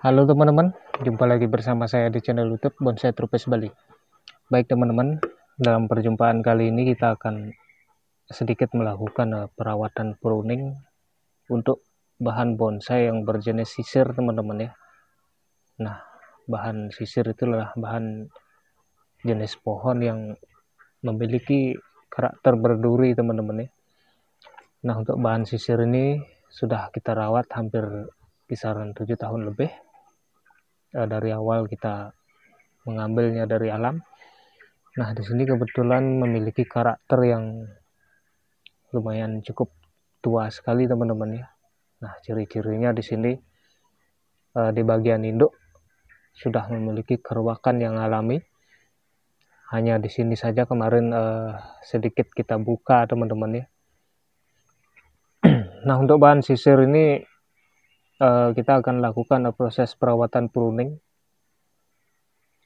Halo teman-teman, jumpa lagi bersama saya di channel YouTube Bonsai Tropis Bali. Baik teman-teman, dalam perjumpaan kali ini kita akan sedikit melakukan perawatan pruning untuk bahan bonsai yang berjenis sisir teman-teman ya. Nah, bahan sisir itulah bahan jenis pohon yang memiliki karakter berduri teman-teman ya. Nah, untuk bahan sisir ini sudah kita rawat hampir kisaran 7 tahun lebih. Dari awal kita mengambilnya dari alam. Nah, di sini kebetulan memiliki karakter yang lumayan cukup tua sekali teman-teman ya. Nah, ciri-cirinya di sini di bagian induk sudah memiliki keruakan yang alami. Hanya di sini saja kemarin sedikit kita buka teman-teman ya. Nah, untuk bahan sisir ini kita akan lakukan proses perawatan pruning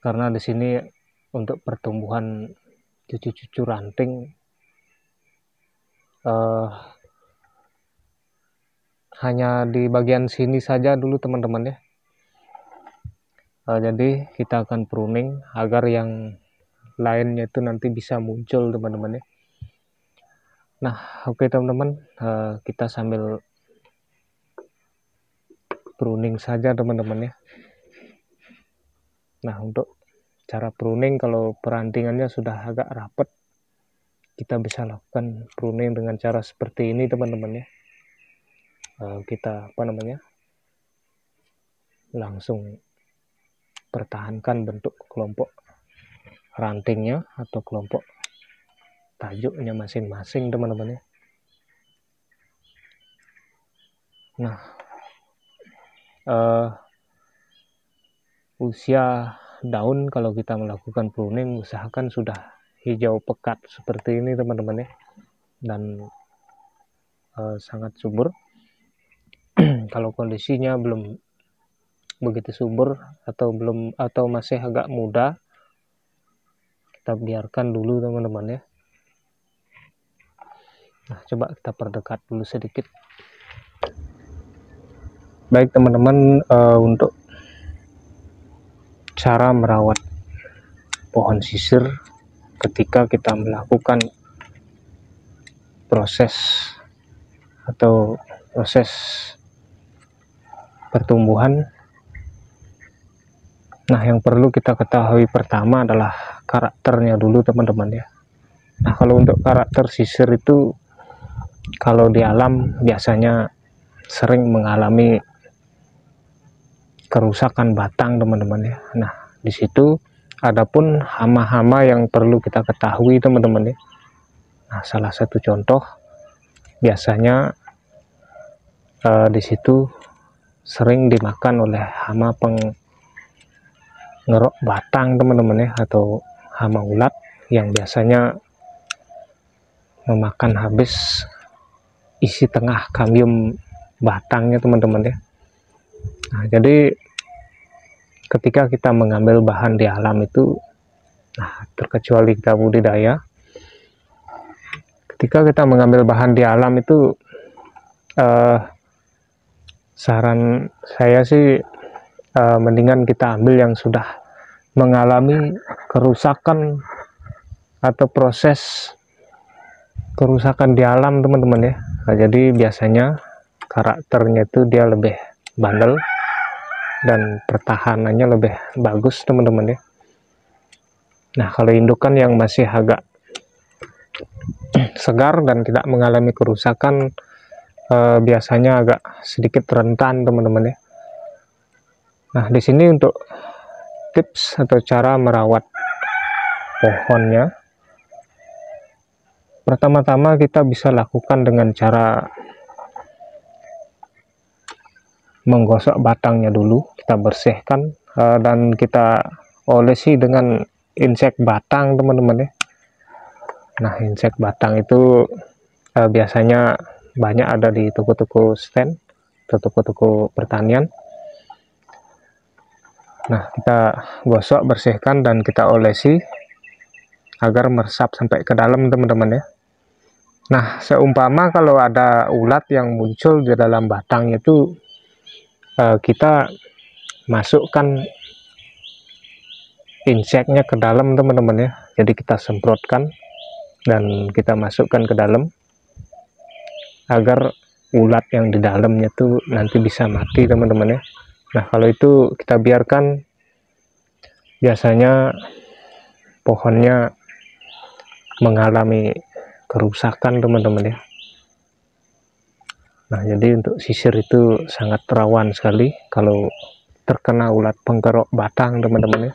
karena di sini untuk pertumbuhan cucu-cucu ranting hanya di bagian sini saja dulu teman-teman ya. Jadi kita akan pruning agar yang lainnya itu nanti bisa muncul teman-teman ya. Nah, oke teman-teman, kita sambil pruning saja teman-teman ya. Nah, untuk cara pruning kalau perantingannya sudah agak rapat, kita bisa lakukan pruning dengan cara seperti ini teman-teman ya. Kita langsung pertahankan bentuk kelompok rantingnya atau kelompok tajuknya masing-masing teman-teman ya. Nah, usia daun kalau kita melakukan pruning usahakan sudah hijau pekat seperti ini teman-teman ya, dan sangat subur. Kalau kondisinya belum begitu subur atau masih agak muda, kita biarkan dulu teman-teman ya. Nah, coba kita perdekat dulu sedikit. Baik teman-teman, untuk cara merawat pohon sisir ketika kita melakukan proses pertumbuhan. Nah, yang perlu kita ketahui pertama adalah karakternya dulu teman-teman ya. Nah, kalau untuk karakter sisir itu kalau di alam biasanya sering mengalami kerusakan batang teman-teman ya. Nah, di situ adapun hama-hama yang perlu kita ketahui teman-teman ya. Nah, salah satu contoh biasanya di situ sering dimakan oleh hama pengerok batang teman-teman ya, atau hama ulat yang biasanya memakan habis isi tengah kambium batangnya teman-teman ya. Nah, jadi ketika kita mengambil bahan di alam itu, nah terkecuali kita budidaya, ketika kita mengambil bahan di alam itu saran saya sih mendingan kita ambil yang sudah mengalami kerusakan atau proses kerusakan di alam teman-teman ya. Nah, jadi biasanya karakternya itu dia lebih bandel dan pertahanannya lebih bagus teman-teman ya. Nah, kalau indukan yang masih agak segar dan tidak mengalami kerusakan biasanya agak sedikit rentan teman-teman ya. Nah, di sini untuk tips atau cara merawat pohonnya, pertama-tama kita bisa lakukan dengan cara menggosok batangnya dulu, kita bersihkan dan kita olesi dengan insek batang teman-teman ya. Nah, insek batang itu biasanya banyak ada di toko-toko stand atau toko-toko pertanian. Nah, kita gosok, bersihkan, dan kita olesi agar meresap sampai ke dalam teman-teman ya. Nah, seumpama kalau ada ulat yang muncul di dalam batang itu, kita masukkan inseknya ke dalam teman-teman ya. Jadi kita semprotkan dan kita masukkan ke dalam agar ulat yang di dalamnya tuh nanti bisa mati teman-teman ya. Nah kalau itu kita biarkan, biasanya pohonnya mengalami kerusakan teman-teman ya. Nah jadi untuk sisir itu sangat rawan sekali kalau terkena ulat penggerok batang teman-teman ya.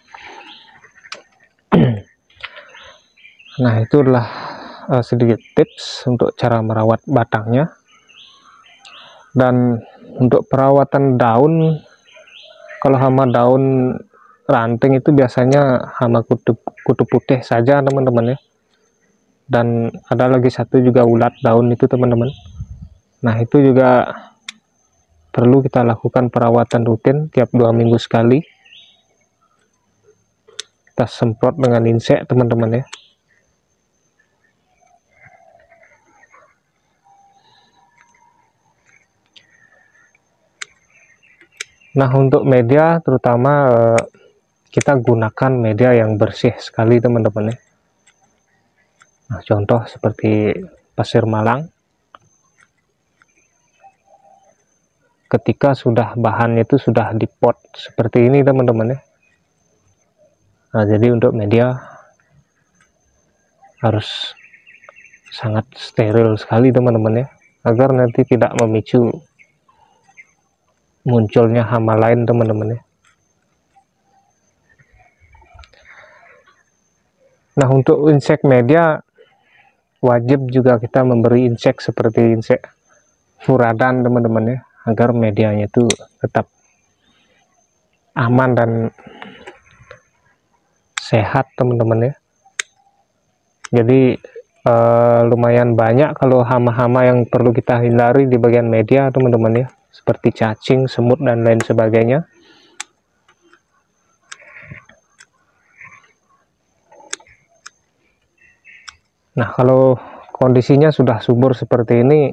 Nah itu adalah sedikit tips untuk cara merawat batangnya. Dan untuk perawatan daun, kalau hama daun ranting itu biasanya hama kutu putih saja teman-teman ya. Dan ada lagi satu juga ulat daun itu teman-teman. Nah itu juga perlu kita lakukan perawatan rutin tiap 2 minggu sekali. Kita semprot dengan insek teman-teman ya. Nah untuk media terutama kita gunakan media yang bersih sekali teman-teman ya. Nah contoh seperti pasir malang, ketika sudah bahannya itu sudah dipot seperti ini teman-teman ya. Nah jadi untuk media harus sangat steril sekali teman-teman ya, agar nanti tidak memicu munculnya hama lain teman-teman ya. Nah untuk insek media wajib juga kita memberi insek seperti insek furadan teman-teman ya, agar medianya itu tetap aman dan sehat teman-teman ya. Jadi lumayan banyak kalau hama-hama yang perlu kita hindari di bagian media teman-teman ya, seperti cacing, semut dan lain sebagainya. Nah kalau kondisinya sudah subur seperti ini,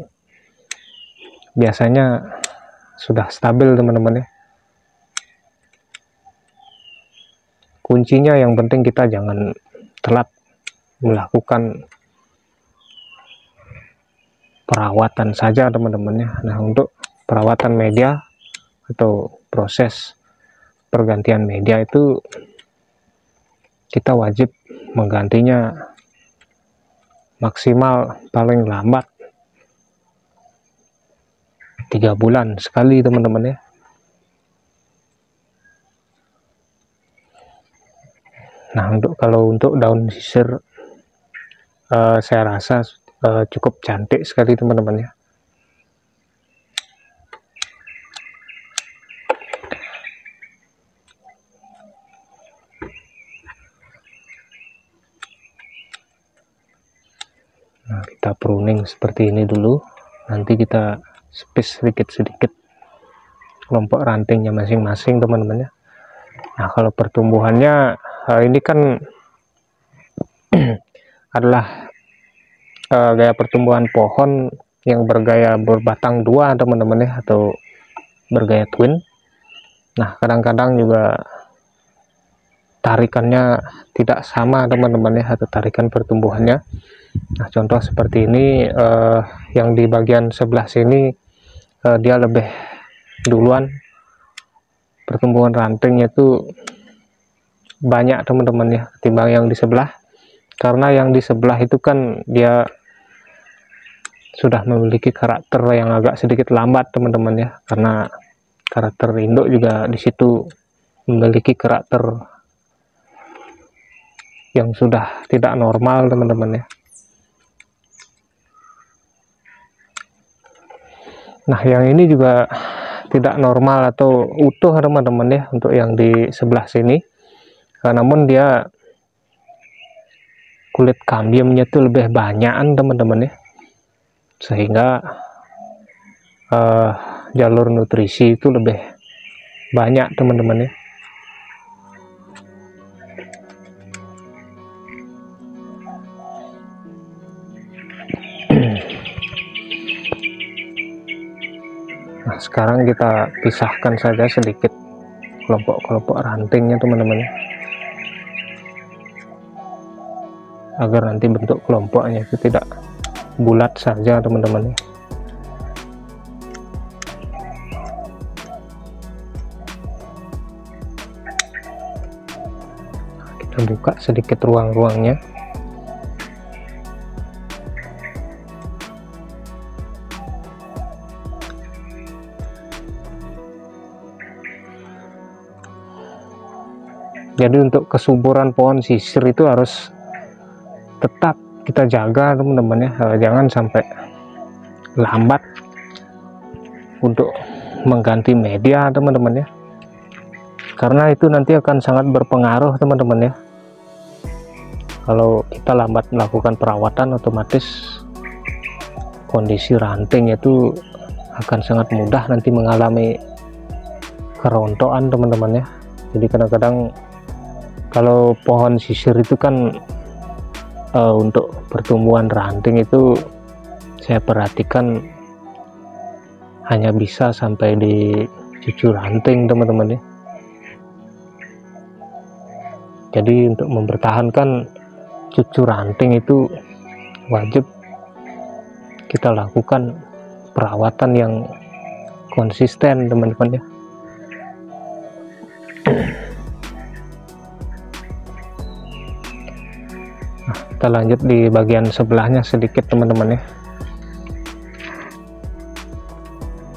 biasanya sudah stabil teman-teman ya. Kuncinya yang penting kita jangan telat melakukan perawatan saja teman-teman ya. Nah untuk perawatan media atau proses pergantian media itu kita wajib menggantinya maksimal paling lambat 3 bulan sekali teman-teman ya. Nah kalau untuk daun sisir saya rasa cukup cantik sekali teman-teman ya. Nah kita pruning seperti ini dulu, nanti kita spis sedikit-sedikit kelompok rantingnya masing-masing teman-teman ya. Nah kalau pertumbuhannya ini kan adalah gaya pertumbuhan pohon yang bergaya berbatang dua teman-teman ya, atau bergaya twin. Nah kadang-kadang juga tarikannya tidak sama teman-teman ya, atau tarikan pertumbuhannya. Nah contoh seperti ini, yang di bagian sebelah sini dia lebih duluan pertumbuhan rantingnya itu banyak teman-teman ya ketimbang yang di sebelah, karena yang di sebelah itu kan dia sudah memiliki karakter yang agak sedikit lambat teman-teman ya, karena karakter induk juga di situ memiliki karakter yang sudah tidak normal teman-teman ya. Nah yang ini juga tidak normal atau utuh teman-teman ya untuk yang di sebelah sini, namun dia kulit kambiumnya itu lebih banyakan teman-teman ya, sehingga jalur nutrisi itu lebih banyak teman-teman ya. Nah sekarang kita pisahkan saja sedikit kelompok-kelompok rantingnya teman-teman ya, agar nanti bentuk kelompoknya itu tidak bulat saja teman-teman ya. Kita buka sedikit ruang-ruangnya. Jadi untuk kesuburan pohon sisir itu harus tetap kita jaga teman-teman ya, jangan sampai lambat untuk mengganti media teman-teman ya, karena itu nanti akan sangat berpengaruh teman-teman ya. Kalau kita lambat melakukan perawatan, otomatis kondisi ranting itu akan sangat mudah nanti mengalami kerontokan teman-teman ya. Jadi kadang-kadang kalau pohon sisir itu kan untuk pertumbuhan ranting itu saya perhatikan hanya bisa sampai di cucu ranting teman-teman ya. Jadi untuk mempertahankan cucu ranting itu wajib kita lakukan perawatan yang konsisten teman-teman ya. Nah, kita lanjut di bagian sebelahnya sedikit teman-teman ya.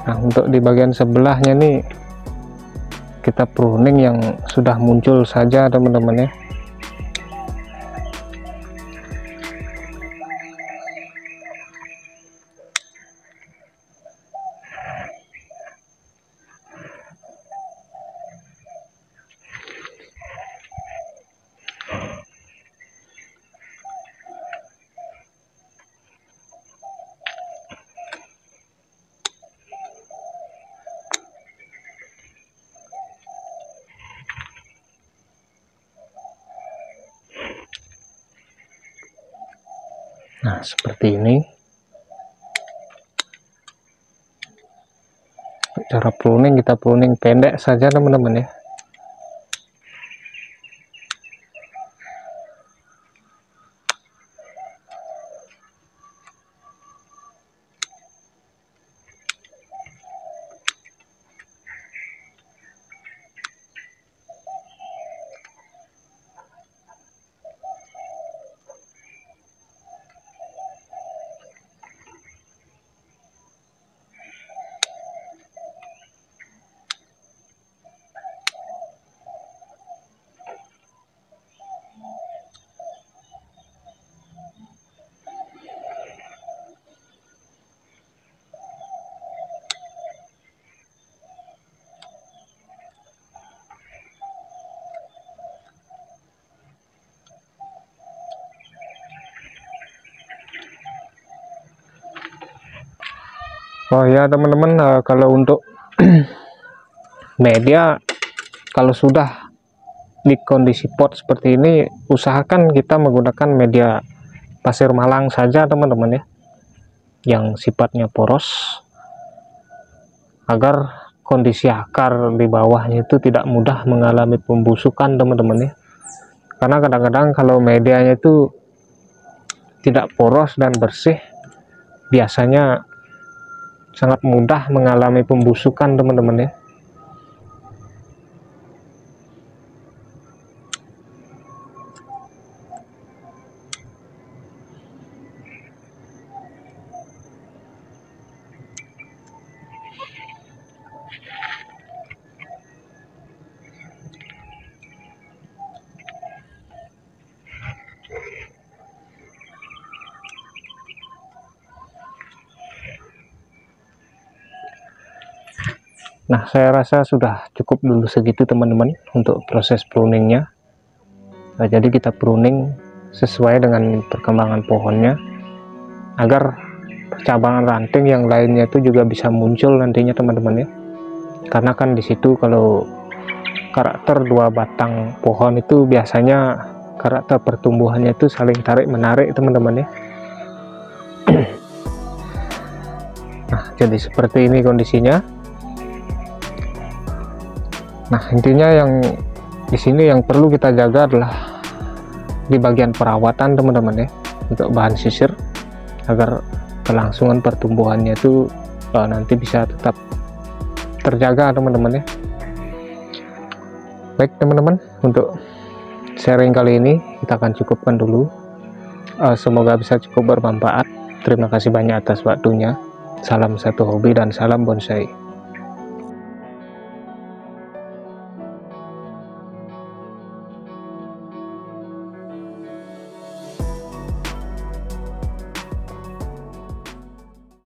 Nah, untuk di bagian sebelahnya nih kita pruning yang sudah muncul saja teman-teman ya. Nah, seperti ini cara pruning. Kita pruning pendek saja teman-teman ya. Oh ya teman-teman, kalau untuk media, kalau sudah di kondisi pot seperti ini, usahakan kita menggunakan media pasir malang saja teman-teman ya, yang sifatnya poros, agar kondisi akar di bawahnya itu tidak mudah mengalami pembusukan teman-teman ya. Karena kadang-kadang kalau medianya itu tidak poros dan bersih, biasanya sangat mudah mengalami pembusukan teman-teman ya. Nah, saya rasa sudah cukup dulu segitu teman-teman untuk proses pruningnya. Nah, jadi kita pruning sesuai dengan perkembangan pohonnya, agar percabangan ranting yang lainnya itu juga bisa muncul nantinya teman-teman ya. Karena kan di situ kalau karakter dua batang pohon itu biasanya karakter pertumbuhannya itu saling tarik menarik teman-teman ya. Nah, jadi seperti ini kondisinya. Nah, intinya yang di sini yang perlu kita jaga adalah di bagian perawatan teman-teman ya, untuk bahan sisir agar kelangsungan pertumbuhannya itu nanti bisa tetap terjaga teman-teman ya. Baik teman-teman, untuk sharing kali ini kita akan cukupkan dulu. Semoga bisa cukup bermanfaat. Terima kasih banyak atas waktunya. Salam satu hobi dan salam bonsai.